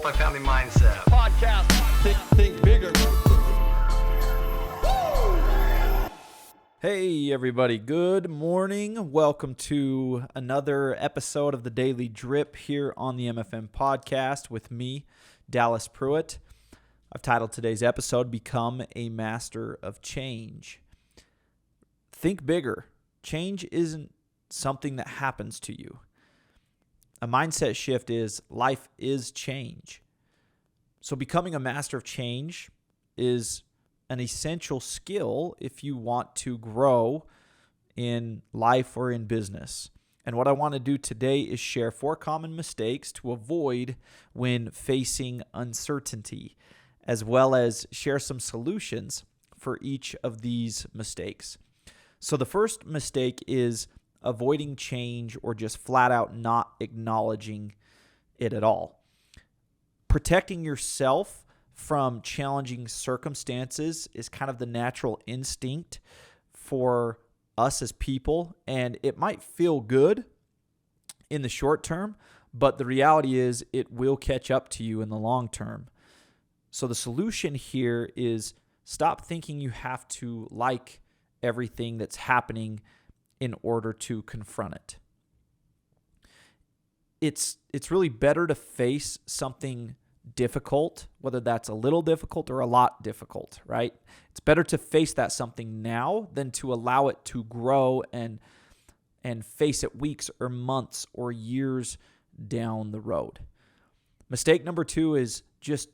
Multifamily Mindset podcast. Think bigger. Hey everybody, good morning. Welcome to another episode of the Daily Drip here on the MFM podcast with me, Dallas Pruitt. I've titled today's episode, Become a Master of Change. Think bigger. Change isn't something that happens to you. A mindset shift is life is change. So becoming a master of change is an essential skill if you want to grow in life or in business. And what I want to do today is share 4 common mistakes to avoid when facing uncertainty, as well as share some solutions for each of these mistakes. So the first mistake is avoiding change or just flat out not acknowledging it at all. Protecting yourself from challenging circumstances is kind of the natural instinct for us as people, and it might feel good in the short term, but the reality is it will catch up to you in the long term. So the solution here is stop thinking you have to like everything that's happening in order to confront it. It's really better to face something difficult, whether that's a little difficult or a lot difficult, right? It's better to face that something now than to allow it to grow and face it weeks or months or years down the road. Mistake number 2 is just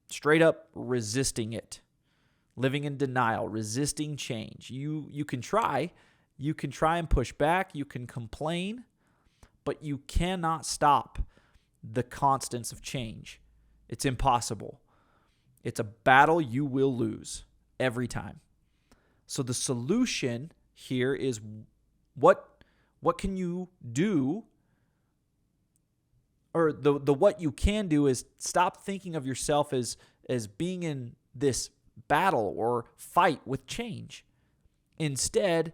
straight up resisting it. Living in denial, resisting change. You can try and push back, you can complain, but you cannot stop the constants of change. It's impossible. It's a battle you will lose every time. So the solution here is what can you do, or the what you can do is stop thinking of yourself as being in this battle or fight with change. Instead,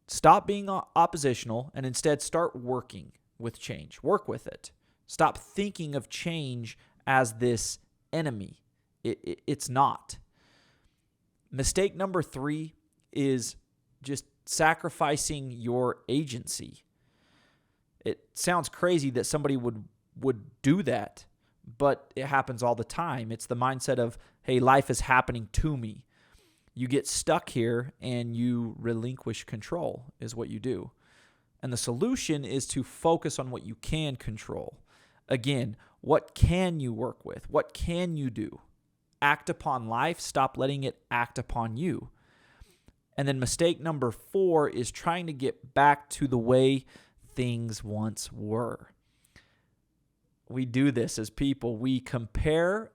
stop being oppositional and instead start working with change. Work with it. Stop thinking of change as this enemy. It's not. Mistake number 3 is just sacrificing your agency. It sounds crazy that somebody would do that, but it happens all the time. It's the mindset of, hey, life is happening to me. You get stuck here and you relinquish control is what you do. And the solution is to focus on what you can control. Again, what can you work with? What can you do? Act upon life. Stop letting it act upon you. And then mistake number 4 is trying to get back to the way things once were. We do this as people. We compare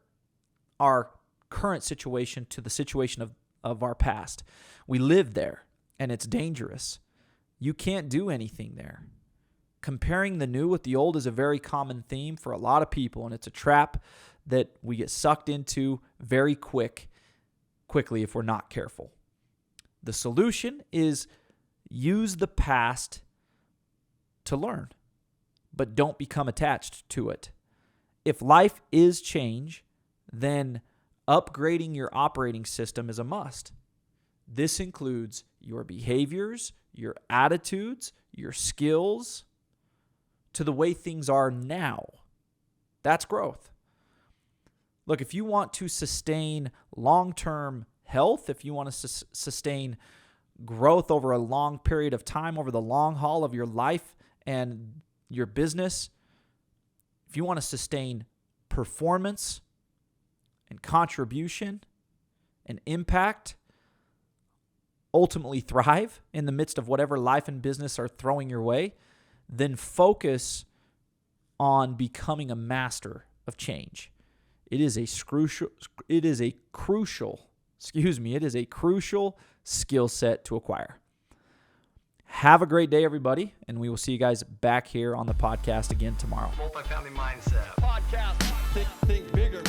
our current situation to the situation of our past. We live there, and it's dangerous. You can't do anything there. Comparing the new with the old is a very common theme for a lot of people, and it's a trap that we get sucked into very quickly if we're not careful. The solution is use the past to learn, but don't become attached to it. If life is change, then upgrading your operating system is a must. This includes your behaviors, your attitudes, your skills, to the way things are now. That's growth. Look, if you want to sustain long-term health, if you want to sustain growth over a long period of time, over the long haul of your life and your business, if you want to sustain performance and contribution and impact, ultimately thrive in the midst of whatever life and business are throwing your way, then focus on becoming a master of change. It is a crucial skill set to acquire. Have a great day, everybody, and we will see you guys back here on the podcast again tomorrow. Multifamily Mindset Podcast. Think bigger.